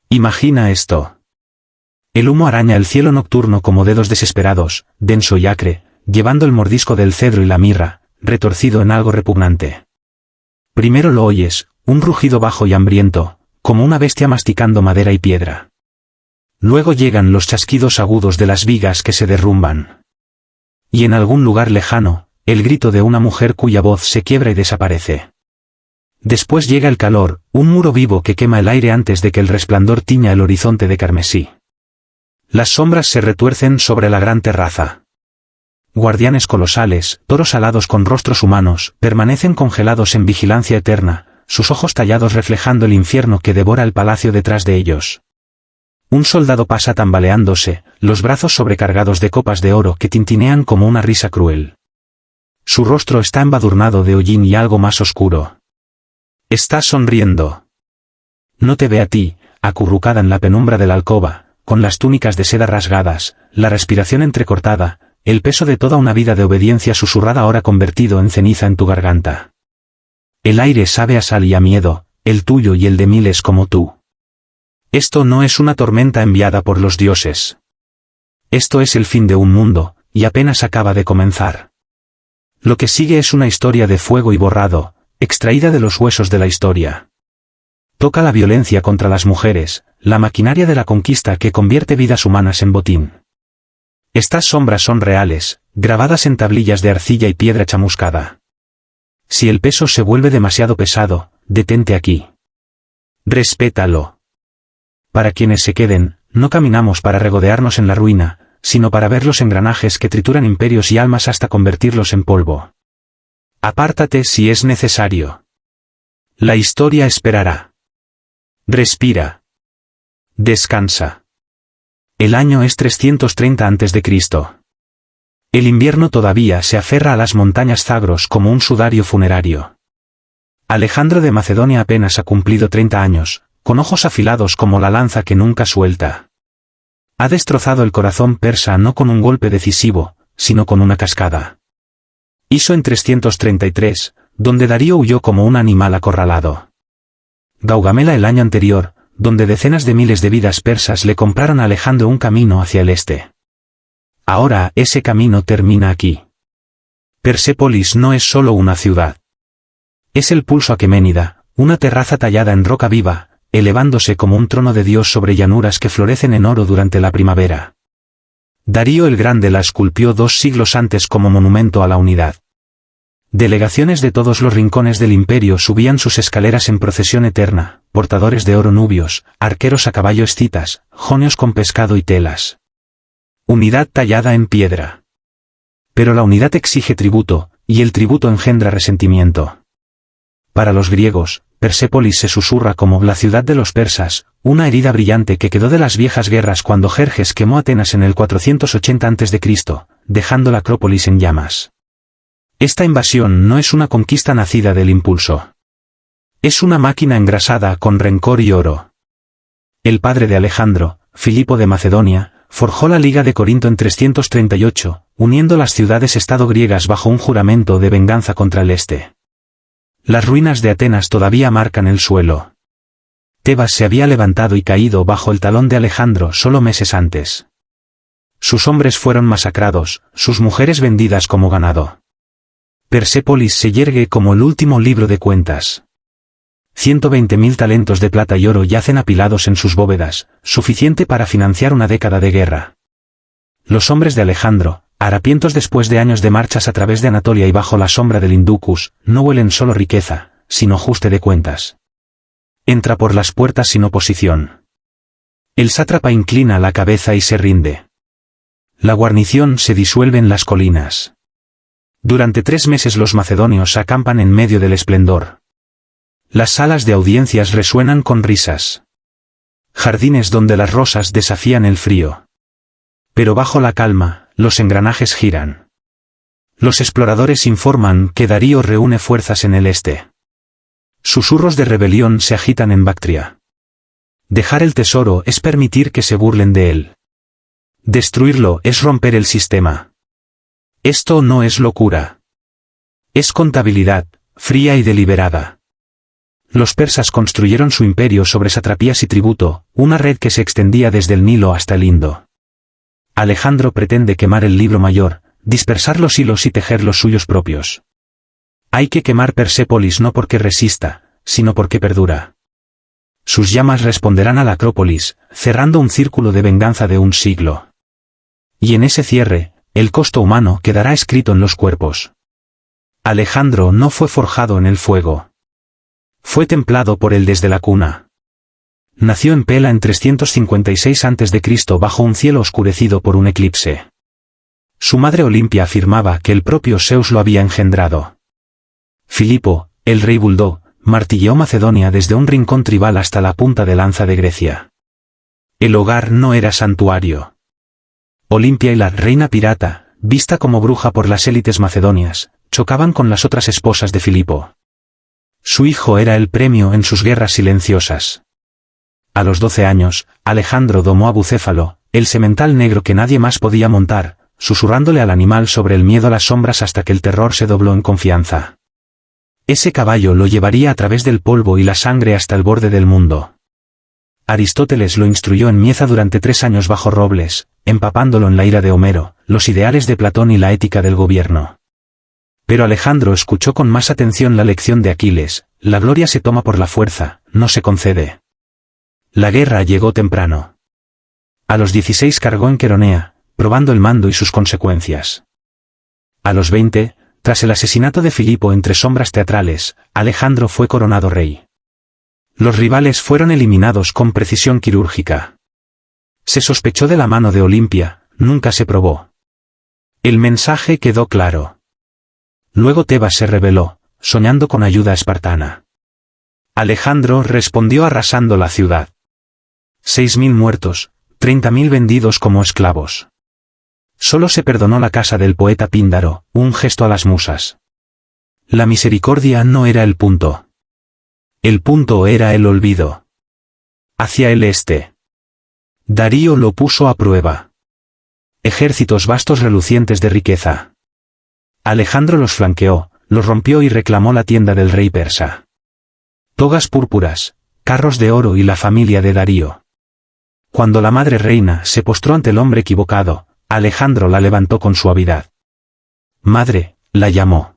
Imagina esto. El humo araña el cielo nocturno como dedos desesperados, denso y acre, llevando el mordisco del cedro y la mirra, retorcido en algo repugnante. Primero lo oyes, un rugido bajo y hambriento, como una bestia masticando madera y piedra. Luego llegan los chasquidos agudos de las vigas que se derrumban. Y en algún lugar lejano, el grito de una mujer cuya voz se quiebra y desaparece. Después llega el calor, un muro vivo que quema el aire antes de que el resplandor tiña el horizonte de carmesí. Las sombras se retuercen sobre la gran terraza. Guardianes colosales, toros alados con rostros humanos, permanecen congelados en vigilancia eterna, sus ojos tallados reflejando el infierno que devora el palacio detrás de ellos. Un soldado pasa tambaleándose, los brazos sobrecargados de copas de oro que tintinean como una risa cruel. Su rostro está embadurnado de hollín y algo más oscuro. Está sonriendo. No te ve a ti, acurrucada en la penumbra de la alcoba, con las túnicas de seda rasgadas, la respiración entrecortada, el peso de toda una vida de obediencia susurrada ahora convertido en ceniza en tu garganta. El aire sabe a sal y a miedo, el tuyo y el de miles como tú. Esto no es una tormenta enviada por los dioses. Esto es el fin de un mundo, y apenas acaba de comenzar. Lo que sigue es una historia de fuego y borrado, extraída de los huesos de la historia. Toca la violencia contra las mujeres, la maquinaria de la conquista que convierte vidas humanas en botín. Estas sombras son reales, grabadas en tablillas de arcilla y piedra chamuscada. Si el peso se vuelve demasiado pesado, detente aquí. Respétalo. Para quienes se queden, no caminamos para regodearnos en la ruina, sino para ver los engranajes que trituran imperios y almas hasta convertirlos en polvo. Apártate si es necesario. La historia esperará. Respira. Descansa. El año es 330 a.C. El invierno todavía se aferra a las montañas Zagros como un sudario funerario. Alejandro de Macedonia apenas ha cumplido 30 años, con ojos afilados como la lanza que nunca suelta. Ha destrozado el corazón persa no con un golpe decisivo, sino con una cascada. Hizo en 333, donde Darío huyó como un animal acorralado. Gaugamela el año anterior, donde decenas de miles de vidas persas le compraron a Alejandro un camino hacia el este. Ahora ese camino termina aquí. Persépolis no es solo una ciudad. Es el pulso aqueménida, una terraza tallada en roca viva, elevándose como un trono de Dios sobre llanuras que florecen en oro durante la primavera. Darío el Grande la esculpió 2 siglos antes como monumento a la unidad. Delegaciones de todos los rincones del imperio subían sus escaleras en procesión eterna, portadores de oro nubios, arqueros a caballo escitas, jonios con pescado y telas. Unidad tallada en piedra. Pero la unidad exige tributo, y el tributo engendra resentimiento. Para los griegos, Persépolis se susurra como la ciudad de los persas, una herida brillante que quedó de las viejas guerras cuando Jerjes quemó Atenas en el 480 a.C., dejando la Acrópolis en llamas. Esta invasión no es una conquista nacida del impulso. Es una máquina engrasada con rencor y oro. El padre de Alejandro, Filipo de Macedonia, forjó la Liga de Corinto en 338, uniendo las ciudades-estado griegas bajo un juramento de venganza contra el este. Las ruinas de Atenas todavía marcan el suelo. Tebas se había levantado y caído bajo el talón de Alejandro solo meses antes. Sus hombres fueron masacrados, sus mujeres vendidas como ganado. Persépolis se yergue como el último libro de cuentas. 120.000 talentos de plata y oro yacen apilados en sus bóvedas, suficiente para financiar una década de guerra. Los hombres de Alejandro, harapientos después de años de marchas a través de Anatolia y bajo la sombra del Inducus, no huelen solo riqueza, sino ajuste de cuentas. Entra por las puertas sin oposición. El sátrapa inclina la cabeza y se rinde. La guarnición se disuelve en las colinas. Durante 3 meses los macedonios acampan en medio del esplendor. Las salas de audiencias resuenan con risas. Jardines donde las rosas desafían el frío. Pero bajo la calma, los engranajes giran. Los exploradores informan que Darío reúne fuerzas en el este. Susurros de rebelión se agitan en Bactria. Dejar el tesoro es permitir que se burlen de él. Destruirlo es romper el sistema. Esto no es locura. Es contabilidad, fría y deliberada. Los persas construyeron su imperio sobre satrapías y tributo, una red que se extendía desde el Nilo hasta el Indo. Alejandro pretende quemar el libro mayor, dispersar los hilos y tejer los suyos propios. Hay que quemar Persépolis no porque resista, sino porque perdura. Sus llamas responderán a la Acrópolis, cerrando un círculo de venganza de un siglo. Y en ese cierre, el costo humano quedará escrito en los cuerpos. Alejandro no fue forjado en el fuego. Fue templado por él desde la cuna. Nació en Pela en 356 a.C. bajo un cielo oscurecido por un eclipse. Su madre Olimpia afirmaba que el propio Zeus lo había engendrado. Filipo, el rey buldó, martilleó Macedonia desde un rincón tribal hasta la punta de lanza de Grecia. El hogar no era santuario. Olimpia y la reina pirata, vista como bruja por las élites macedonias, chocaban con las otras esposas de Filipo. Su hijo era el premio en sus guerras silenciosas. A los 12 años, Alejandro domó a Bucéfalo, el semental negro que nadie más podía montar, susurrándole al animal sobre el miedo a las sombras hasta que el terror se dobló en confianza. Ese caballo lo llevaría a través del polvo y la sangre hasta el borde del mundo. Aristóteles lo instruyó en Mieza durante 3 años bajo robles, empapándolo en la ira de Homero, los ideales de Platón y la ética del gobierno. Pero Alejandro escuchó con más atención la lección de Aquiles: la gloria se toma por la fuerza, no se concede. La guerra llegó temprano. A los 16 cargó en Queronea, probando el mando y sus consecuencias. A los 20, tras el asesinato de Filipo entre sombras teatrales, Alejandro fue coronado rey. Los rivales fueron eliminados con precisión quirúrgica. Se sospechó de la mano de Olimpia, nunca se probó. El mensaje quedó claro. Luego Tebas se rebeló, soñando con ayuda espartana. Alejandro respondió arrasando la ciudad. 6.000 muertos, 30.000 vendidos como esclavos. Solo se perdonó la casa del poeta Píndaro, un gesto a las musas. La misericordia no era el punto. El punto era el olvido. Hacia el este. Darío lo puso a prueba. Ejércitos vastos relucientes de riqueza. Alejandro los flanqueó, los rompió y reclamó la tienda del rey persa. Togas púrpuras, carros de oro y la familia de Darío. Cuando la madre reina se postró ante el hombre equivocado, Alejandro la levantó con suavidad. Madre, la llamó.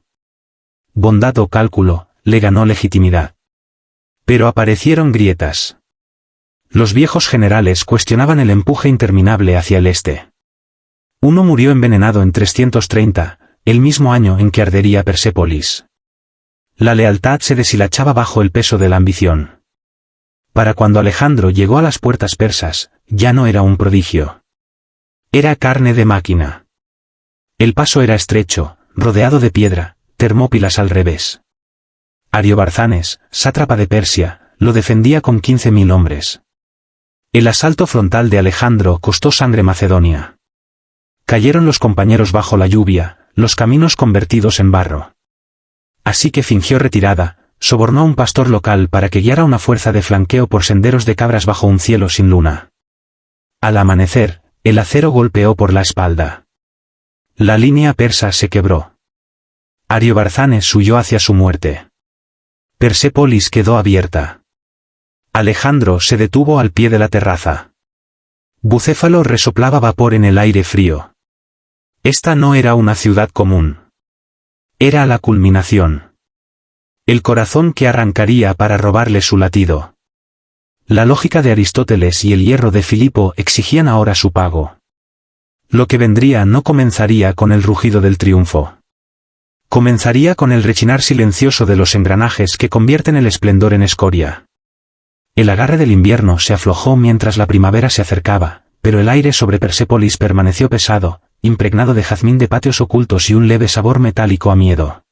Bondad o cálculo, le ganó legitimidad. Pero aparecieron grietas. Los viejos generales cuestionaban el empuje interminable hacia el este. Uno murió envenenado en 330, el mismo año en que ardería Persépolis. La lealtad se deshilachaba bajo el peso de la ambición. Para cuando Alejandro llegó a las puertas persas, ya no era un prodigio. Era carne de máquina. El paso era estrecho, rodeado de piedra, Termópilas al revés. Ariobarzanes, sátrapa de Persia, lo defendía con 15.000 hombres. El asalto frontal de Alejandro costó sangre Macedonia. Cayeron los compañeros bajo la lluvia, los caminos convertidos en barro. Así que fingió retirada, sobornó a un pastor local para que guiara una fuerza de flanqueo por senderos de cabras bajo un cielo sin luna. Al amanecer, el acero golpeó por la espalda. La línea persa se quebró. Ariobarzanes huyó hacia su muerte. Persépolis quedó abierta. Alejandro se detuvo al pie de la terraza. Bucéfalo resoplaba vapor en el aire frío. Esta no era una ciudad común. Era la culminación. El corazón que arrancaría para robarle su latido. La lógica de Aristóteles y el hierro de Filipo exigían ahora su pago. Lo que vendría no comenzaría con el rugido del triunfo. Comenzaría con el rechinar silencioso de los engranajes que convierten el esplendor en escoria. El agarre del invierno se aflojó mientras la primavera se acercaba, pero el aire sobre Persépolis permaneció pesado, impregnado de jazmín de patios ocultos y un leve sabor metálico a miedo.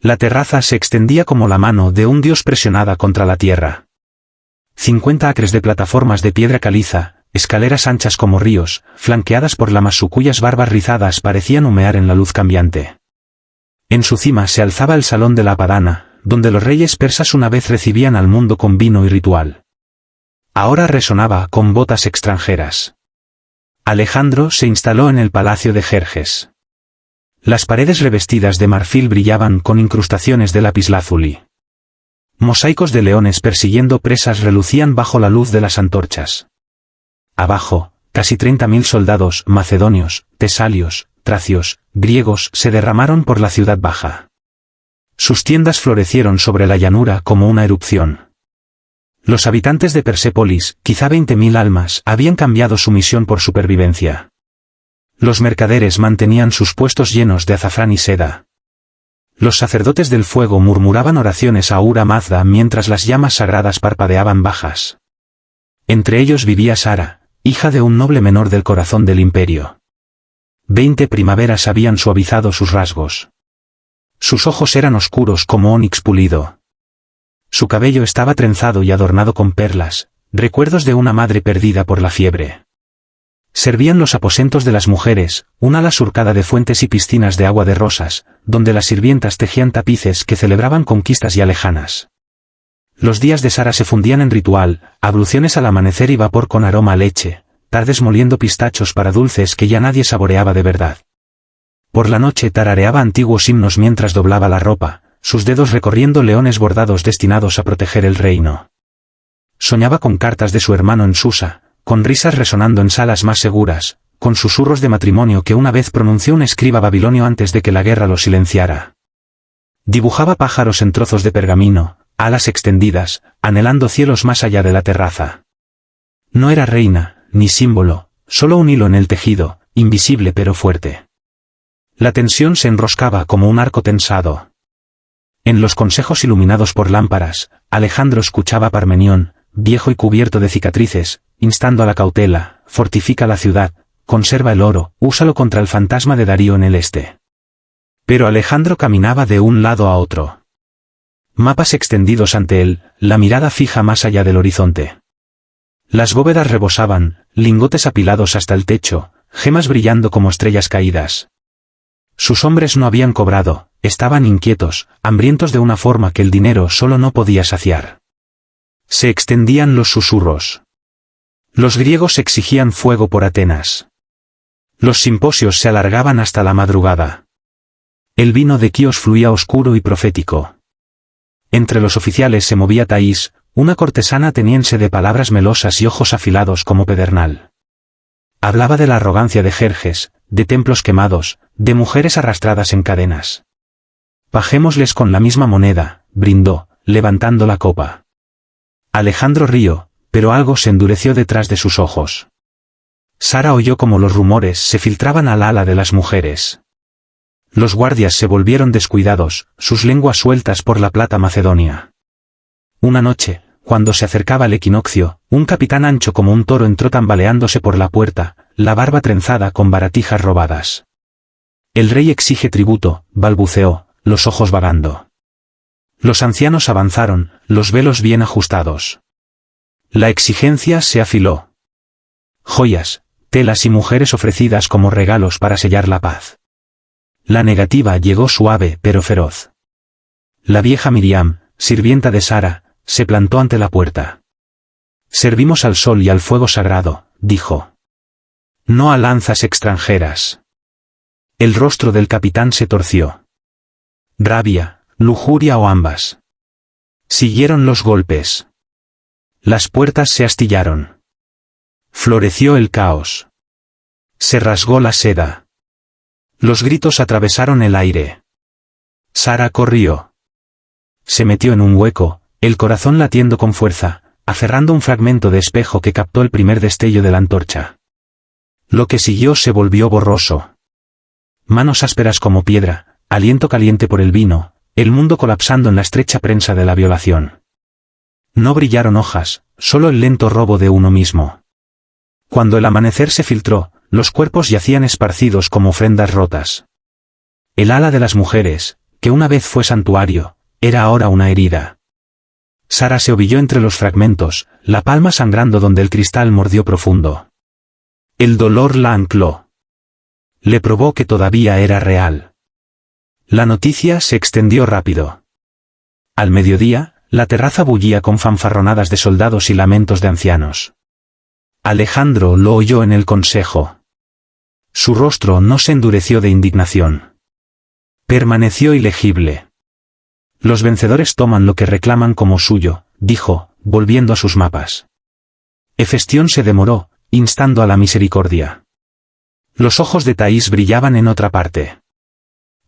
La terraza se extendía como la mano de un dios presionada contra la tierra. 50 acres de plataformas de piedra caliza, escaleras anchas como ríos, flanqueadas por lamas cuyas barbas rizadas parecían humear en la luz cambiante. En su cima se alzaba el salón de la Padana, donde los reyes persas una vez recibían al mundo con vino y ritual. Ahora resonaba con botas extranjeras. Alejandro se instaló en el palacio de Jerjes. Las paredes revestidas de marfil brillaban con incrustaciones de lapislázuli. Mosaicos de leones persiguiendo presas relucían bajo la luz de las antorchas. Abajo, casi 30.000 soldados macedonios, tesalios, tracios, griegos se derramaron por la ciudad baja. Sus tiendas florecieron sobre la llanura como una erupción. Los habitantes de Persépolis, quizá 20.000 almas, habían cambiado su misión por supervivencia. Los mercaderes mantenían sus puestos llenos de azafrán y seda. Los sacerdotes del fuego murmuraban oraciones a Ahura Mazda mientras las llamas sagradas parpadeaban bajas. Entre ellos vivía Sara, hija de un noble menor del corazón del imperio. 20 primaveras habían suavizado sus rasgos. Sus ojos eran oscuros como ónix pulido. Su cabello estaba trenzado y adornado con perlas, recuerdos de una madre perdida por la fiebre. Servían los aposentos de las mujeres, un ala surcada de fuentes y piscinas de agua de rosas, donde las sirvientas tejían tapices que celebraban conquistas ya lejanas. Los días de Sara se fundían en ritual, abluciones al amanecer y vapor con aroma a leche, tardes moliendo pistachos para dulces que ya nadie saboreaba de verdad. Por la noche tarareaba antiguos himnos mientras doblaba la ropa, sus dedos recorriendo leones bordados destinados a proteger el reino. Soñaba con cartas de su hermano en Susa, con risas resonando en salas más seguras, con susurros de matrimonio que una vez pronunció un escriba babilonio antes de que la guerra lo silenciara. Dibujaba pájaros en trozos de pergamino, alas extendidas, anhelando cielos más allá de la terraza. No era reina, ni símbolo, solo un hilo en el tejido, invisible pero fuerte. La tensión se enroscaba como un arco tensado. En los consejos iluminados por lámparas, Alejandro escuchaba a Parmenión, viejo y cubierto de cicatrices, instando a la cautela: fortifica la ciudad, conserva el oro, úsalo contra el fantasma de Darío en el este. Pero Alejandro caminaba de un lado a otro. Mapas extendidos ante él, la mirada fija más allá del horizonte. Las bóvedas rebosaban, lingotes apilados hasta el techo, gemas brillando como estrellas caídas. Sus hombres no habían cobrado, estaban inquietos, hambrientos de una forma que el dinero solo no podía saciar. Se extendían los susurros. Los griegos exigían fuego por Atenas. Los simposios se alargaban hasta la madrugada. El vino de Quíos fluía oscuro y profético. Entre los oficiales se movía Taís, una cortesana ateniense de palabras melosas y ojos afilados como pedernal. Hablaba de la arrogancia de Jerjes, de templos quemados, de mujeres arrastradas en cadenas. Paguémosles con la misma moneda, brindó, levantando la copa. Alejandro rió, pero algo se endureció detrás de sus ojos. Sara oyó como los rumores se filtraban al ala de las mujeres. Los guardias se volvieron descuidados, sus lenguas sueltas por la plata macedonia. Una noche, cuando se acercaba el equinoccio, un capitán ancho como un toro entró tambaleándose por la puerta, la barba trenzada con baratijas robadas. El rey exige tributo, balbuceó, los ojos vagando. Los ancianos avanzaron, los velos bien ajustados. La exigencia se afiló. Joyas, telas y mujeres ofrecidas como regalos para sellar la paz. La negativa llegó suave pero feroz. La vieja Miriam, sirvienta de Sara, se plantó ante la puerta. Servimos al sol y al fuego sagrado, dijo. No a lanzas extranjeras. El rostro del capitán se torció. Rabia, lujuria o ambas. Siguieron los golpes. Las puertas se astillaron. Floreció el caos. Se rasgó la seda. Los gritos atravesaron el aire. Sara corrió. Se metió en un hueco, el corazón latiendo con fuerza, aferrando un fragmento de espejo que captó el primer destello de la antorcha. Lo que siguió se volvió borroso. Manos ásperas como piedra, aliento caliente por el vino, el mundo colapsando en la estrecha prensa de la violación. No brillaron hojas, solo el lento robo de uno mismo. Cuando el amanecer se filtró, los cuerpos yacían esparcidos como ofrendas rotas. El ala de las mujeres, que una vez fue santuario, era ahora una herida. Sara se ovilló entre los fragmentos, la palma sangrando donde el cristal mordió profundo. El dolor la ancló. Le probó que todavía era real. La noticia se extendió rápido. Al mediodía, la terraza bullía con fanfarronadas de soldados y lamentos de ancianos. Alejandro lo oyó en el consejo. Su rostro no se endureció de indignación. Permaneció ilegible. Los vencedores toman lo que reclaman como suyo, dijo, volviendo a sus mapas. Hefestión se demoró, instando a la misericordia. Los ojos de Thais brillaban en otra parte.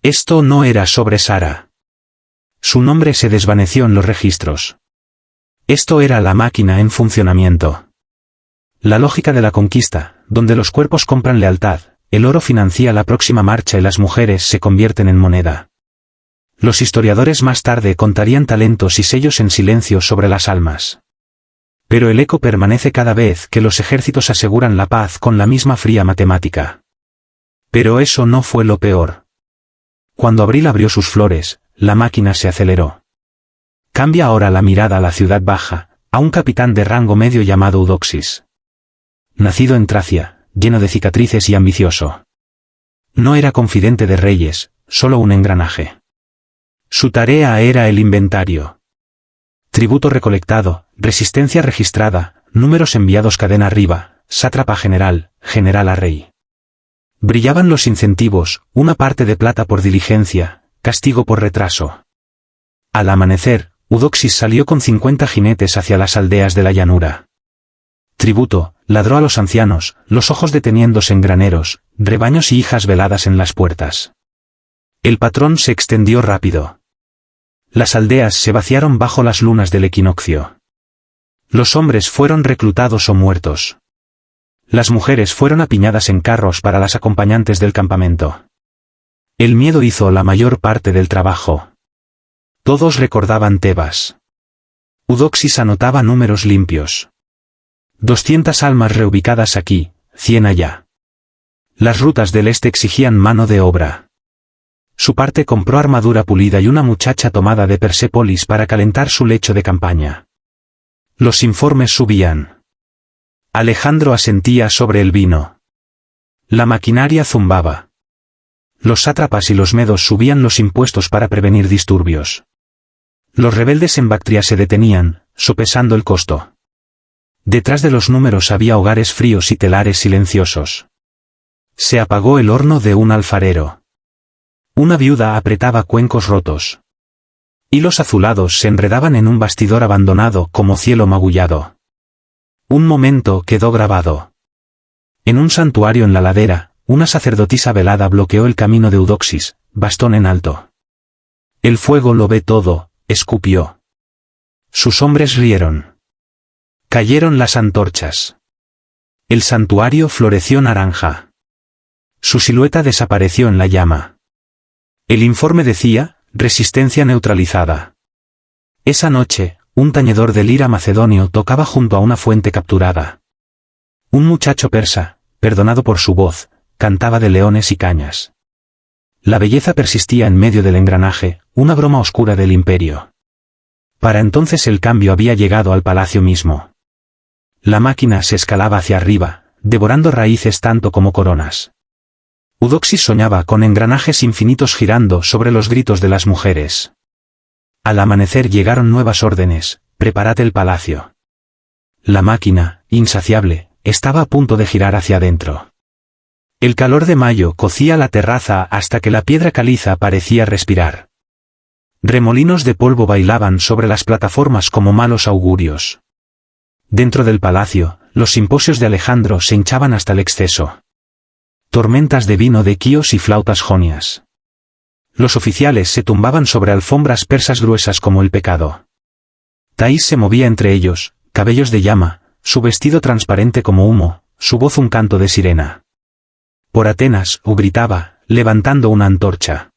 Esto no era sobre Sara. Su nombre se desvaneció en los registros. Esto era la máquina en funcionamiento. La lógica de la conquista, donde los cuerpos compran lealtad, el oro financia la próxima marcha y las mujeres se convierten en moneda. Los historiadores más tarde contarían talentos y sellos en silencio sobre las almas. Pero el eco permanece cada vez que los ejércitos aseguran la paz con la misma fría matemática. Pero eso no fue lo peor. Cuando Abril abrió sus flores, la máquina se aceleró. Cambia ahora la mirada a la ciudad baja, a un capitán de rango medio llamado Eudoxis. Nacido en Tracia, lleno de cicatrices y ambicioso. No era confidente de reyes, solo un engranaje. Su tarea era el inventario. Tributo recolectado, resistencia registrada, números enviados cadena arriba, sátrapa general, general a rey. Brillaban los incentivos, una parte de plata por diligencia, castigo por retraso. Al amanecer, Eudoxis salió con 50 jinetes hacia las aldeas de la llanura. Tributo, ladró a los ancianos, los ojos deteniéndose en graneros, rebaños y hijas veladas en las puertas. El patrón se extendió rápido. Las aldeas se vaciaron bajo las lunas del equinoccio. Los hombres fueron reclutados o muertos. Las mujeres fueron apiñadas en carros para las acompañantes del campamento. El miedo hizo la mayor parte del trabajo. Todos recordaban Tebas. Eudoxis anotaba números limpios. 200 almas reubicadas aquí, 100 allá. Las rutas del este exigían mano de obra. Su parte compró armadura pulida y una muchacha tomada de Persépolis para calentar su lecho de campaña. Los informes subían. Alejandro asentía sobre el vino. La maquinaria zumbaba. Los sátrapas y los medos subían los impuestos para prevenir disturbios. Los rebeldes en Bactria se detenían, sopesando el costo. Detrás de los números había hogares fríos y telares silenciosos. Se apagó el horno de un alfarero. Una viuda apretaba cuencos rotos. Hilos azulados se enredaban en un bastidor abandonado como cielo magullado. Un momento quedó grabado. En un santuario en la ladera, una sacerdotisa velada bloqueó el camino de Eudoxis, bastón en alto. El fuego lo ve todo, escupió. Sus hombres rieron. Cayeron las antorchas. El santuario floreció naranja. Su silueta desapareció en la llama. El informe decía, resistencia neutralizada. Esa noche, un tañedor de lira macedonio tocaba junto a una fuente capturada. Un muchacho persa, perdonado por su voz, cantaba de leones y cañas. La belleza persistía en medio del engranaje, una broma oscura del imperio. Para entonces el cambio había llegado al palacio mismo. La máquina se escalaba hacia arriba, devorando raíces tanto como coronas. Eudoxis soñaba con engranajes infinitos girando sobre los gritos de las mujeres. Al amanecer llegaron nuevas órdenes, preparad el palacio. La máquina, insaciable, estaba a punto de girar hacia adentro. El calor de mayo cocía la terraza hasta que la piedra caliza parecía respirar. Remolinos de polvo bailaban sobre las plataformas como malos augurios. Dentro del palacio, los simposios de Alejandro se hinchaban hasta el exceso. Tormentas de vino de quíos y flautas jonias. Los oficiales se tumbaban sobre alfombras persas gruesas como el pecado. Thais se movía entre ellos, cabellos de llama, su vestido transparente como humo, su voz un canto de sirena. Por Atenas, gritaba, levantando una antorcha.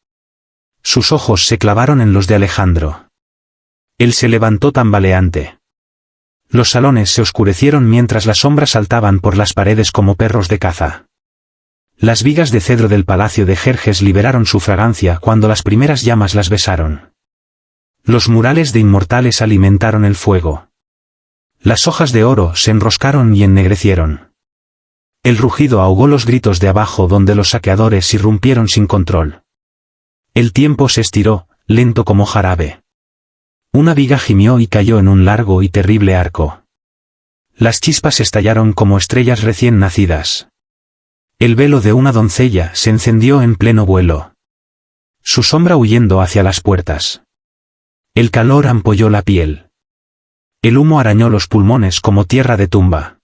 Sus ojos se clavaron en los de Alejandro. Él se levantó tambaleante. Los salones se oscurecieron mientras las sombras saltaban por las paredes como perros de caza. Las vigas de cedro del palacio de Jerjes liberaron su fragancia cuando las primeras llamas las besaron. Los murales de inmortales alimentaron el fuego. Las hojas de oro se enroscaron y ennegrecieron. El rugido ahogó los gritos de abajo donde los saqueadores irrumpieron sin control. El tiempo se estiró, lento como jarabe. Una viga gimió y cayó en un largo y terrible arco. Las chispas estallaron como estrellas recién nacidas. El velo de una doncella se encendió en pleno vuelo. Su sombra huyendo hacia las puertas. El calor ampolló la piel. El humo arañó los pulmones como tierra de tumba.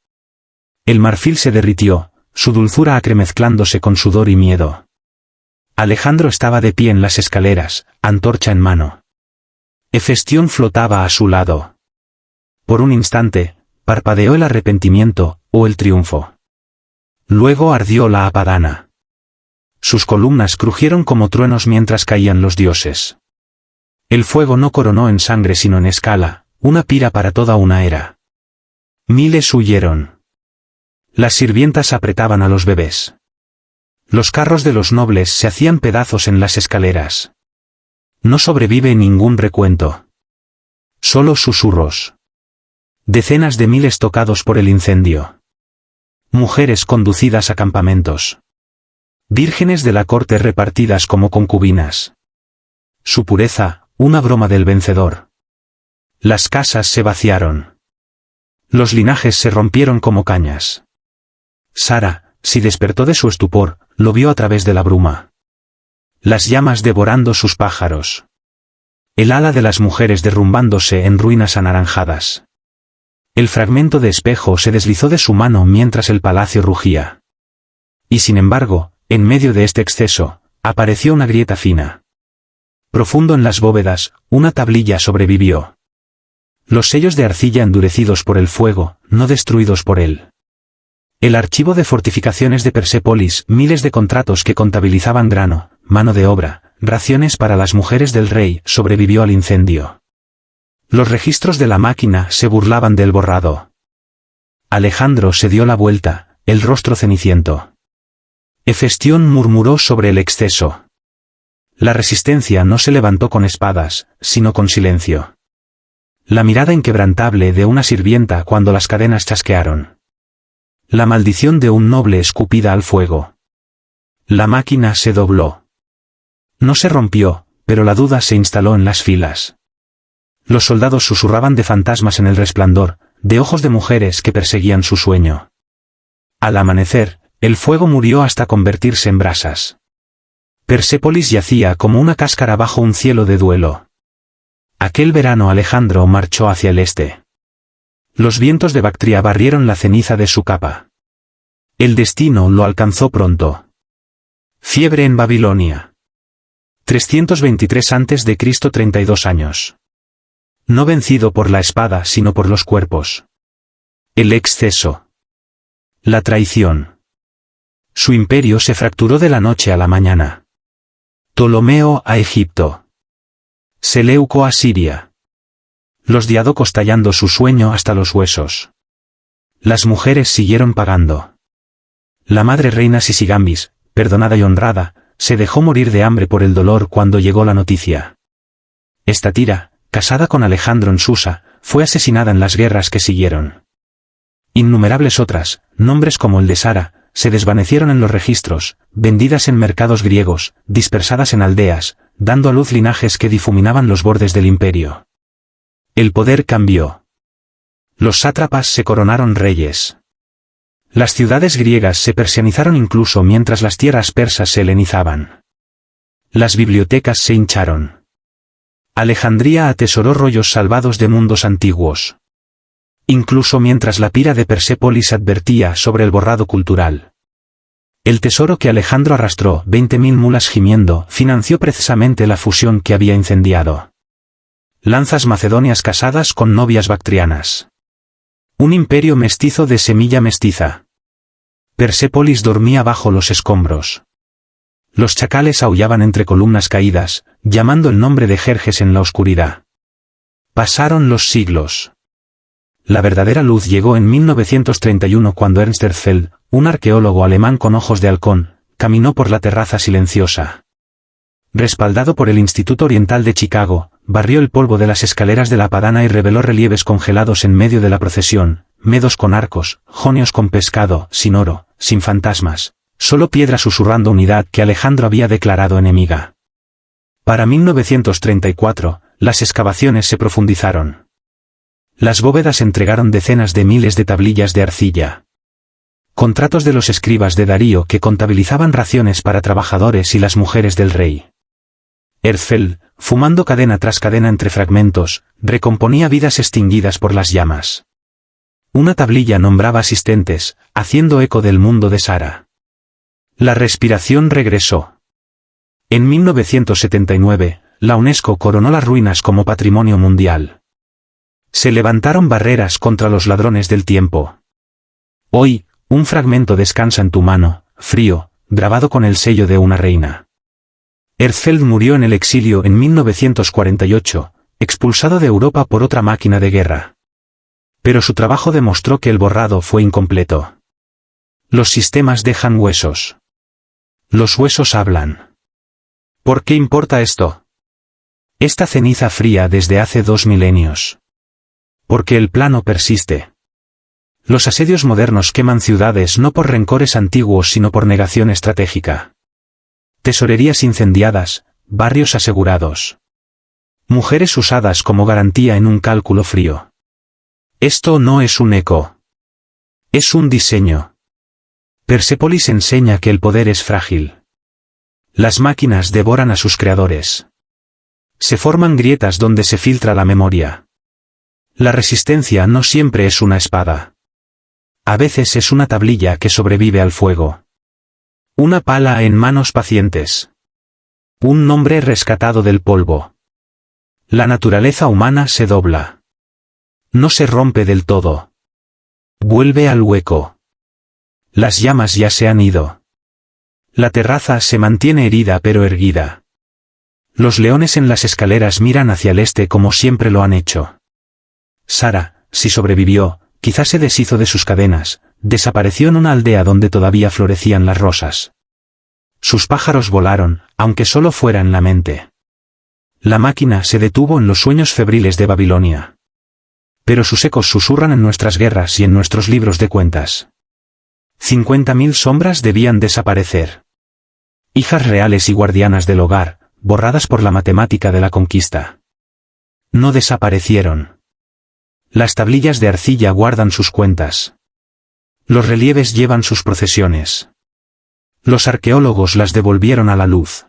El marfil se derritió, su dulzura acre mezclándose con sudor y miedo. Alejandro estaba de pie en las escaleras, antorcha en mano. Hefestión flotaba a su lado. Por un instante, parpadeó el arrepentimiento, o el triunfo. Luego ardió la apadana. Sus columnas crujieron como truenos mientras caían los dioses. El fuego no coronó en sangre sino en escala, una pira para toda una era. Miles huyeron. Las sirvientas apretaban a los bebés. Los carros de los nobles se hacían pedazos en las escaleras. No sobrevive ningún recuento. Solo susurros. Decenas de miles tocados por el incendio. Mujeres conducidas a campamentos. Vírgenes de la corte repartidas como concubinas. Su pureza, una broma del vencedor. Las casas se vaciaron. Los linajes se rompieron como cañas. Sara, si despertó de su estupor, lo vio a través de la bruma. Las llamas devorando sus pájaros. El ala de las mujeres derrumbándose en ruinas anaranjadas. El fragmento de espejo se deslizó de su mano mientras el palacio rugía. Y sin embargo, en medio de este exceso, apareció una grieta fina. Profundo en las bóvedas, una tablilla sobrevivió. Los sellos de arcilla endurecidos por el fuego, no destruidos por él. El archivo de fortificaciones de Persépolis, miles de contratos que contabilizaban grano, mano de obra, raciones para las mujeres del rey, sobrevivió al incendio. Los registros de la máquina se burlaban del borrado. Alejandro se dio la vuelta, el rostro ceniciento. Hefestión murmuró sobre el exceso. La resistencia no se levantó con espadas, sino con silencio. La mirada inquebrantable de una sirvienta cuando las cadenas chasquearon. La maldición de un noble escupida al fuego. La máquina se dobló. No se rompió, pero la duda se instaló en las filas. Los soldados susurraban de fantasmas en el resplandor, de ojos de mujeres que perseguían su sueño. Al amanecer, el fuego murió hasta convertirse en brasas. Persépolis yacía como una cáscara bajo un cielo de duelo. Aquel verano Alejandro marchó hacia el este. Los vientos de Bactria barrieron la ceniza de su capa. El destino lo alcanzó pronto. Fiebre en Babilonia. 323 a.C., 32 años. No vencido por la espada sino por los cuerpos. El exceso. La traición. Su imperio se fracturó de la noche a la mañana. Ptolomeo a Egipto. Seleuco a Siria. Los diádocos tallando su sueño hasta los huesos. Las mujeres siguieron pagando. La madre reina Sisigambis, perdonada y honrada, se dejó morir de hambre por el dolor cuando llegó la noticia. Estatira, casada con Alejandro en Susa, fue asesinada en las guerras que siguieron. Innumerables otras, nombres como el de Sara, se desvanecieron en los registros, vendidas en mercados griegos, dispersadas en aldeas, dando a luz linajes que difuminaban los bordes del imperio. El poder cambió. Los sátrapas se coronaron reyes. Las ciudades griegas se persianizaron incluso mientras las tierras persas se helenizaban. Las bibliotecas se hincharon. Alejandría atesoró rollos salvados de mundos antiguos. Incluso mientras la pira de Persépolis advertía sobre el borrado cultural. El tesoro que Alejandro arrastró, 20.000 mulas gimiendo, financió precisamente la fusión que había incendiado. Lanzas macedonias casadas con novias bactrianas. Un imperio mestizo de semilla mestiza. Persépolis dormía bajo los escombros. Los chacales aullaban entre columnas caídas, llamando el nombre de Jerjes en la oscuridad. Pasaron los siglos. La verdadera luz llegó en 1931 cuando Ernst Herzfeld, un arqueólogo alemán con ojos de halcón, caminó por la terraza silenciosa. Respaldado por el Instituto Oriental de Chicago, barrió el polvo de las escaleras de la Padana y reveló relieves congelados en medio de la procesión, medos con arcos, jonios con pescado, sin oro, sin fantasmas, solo piedra susurrando unidad que Alejandro había declarado enemiga. Para 1934, las excavaciones se profundizaron. Las bóvedas entregaron decenas de miles de tablillas de arcilla. Contratos de los escribas de Darío que contabilizaban raciones para trabajadores y las mujeres del rey. Herzfeld, fumando cadena tras cadena entre fragmentos, recomponía vidas extinguidas por las llamas. Una tablilla nombraba asistentes, haciendo eco del mundo de Sara. La respiración regresó. En 1979, la UNESCO coronó las ruinas como Patrimonio Mundial. Se levantaron barreras contra los ladrones del tiempo. Hoy, un fragmento descansa en tu mano, frío, grabado con el sello de una reina. Herzfeld murió en el exilio en 1948, expulsado de Europa por otra máquina de guerra. Pero su trabajo demostró que el borrado fue incompleto. Los sistemas dejan huesos. Los huesos hablan. ¿Por qué importa esto? Esta ceniza fría desde hace 2 milenios. Porque el plano persiste. Los asedios modernos queman ciudades no por rencores antiguos sino por negación estratégica. Tesorerías incendiadas, barrios asegurados. Mujeres usadas como garantía en un cálculo frío. Esto no es un eco. Es un diseño. Persépolis enseña que el poder es frágil. Las máquinas devoran a sus creadores. Se forman grietas donde se filtra la memoria. La resistencia no siempre es una espada. A veces es una tablilla que sobrevive al fuego. Una pala en manos pacientes. Un nombre rescatado del polvo. La naturaleza humana se dobla. No se rompe del todo. Vuelve al hueco. Las llamas ya se han ido. La terraza se mantiene herida pero erguida. Los leones en las escaleras miran hacia el este como siempre lo han hecho. Sara, si sobrevivió, quizás se deshizo de sus cadenas, desapareció en una aldea donde todavía florecían las rosas. Sus pájaros volaron, aunque solo fuera en la mente. La máquina se detuvo en los sueños febriles de Babilonia. Pero sus ecos susurran en nuestras guerras y en nuestros libros de cuentas. 50.000 sombras debían desaparecer. Hijas reales y guardianas del hogar, borradas por la matemática de la conquista. No desaparecieron. Las tablillas de arcilla guardan sus cuentas. Los relieves llevan sus procesiones. Los arqueólogos las devolvieron a la luz.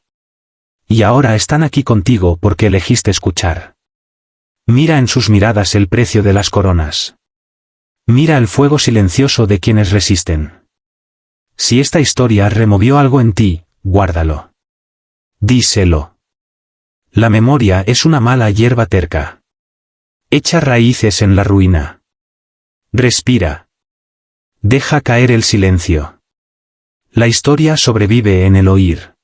Y ahora están aquí contigo porque elegiste escuchar. Mira en sus miradas el precio de las coronas. Mira el fuego silencioso de quienes resisten. Si esta historia removió algo en ti, guárdalo. Díselo. La memoria es una mala hierba terca. Echa raíces en la ruina. Respira. Deja caer el silencio. La historia sobrevive en el oír.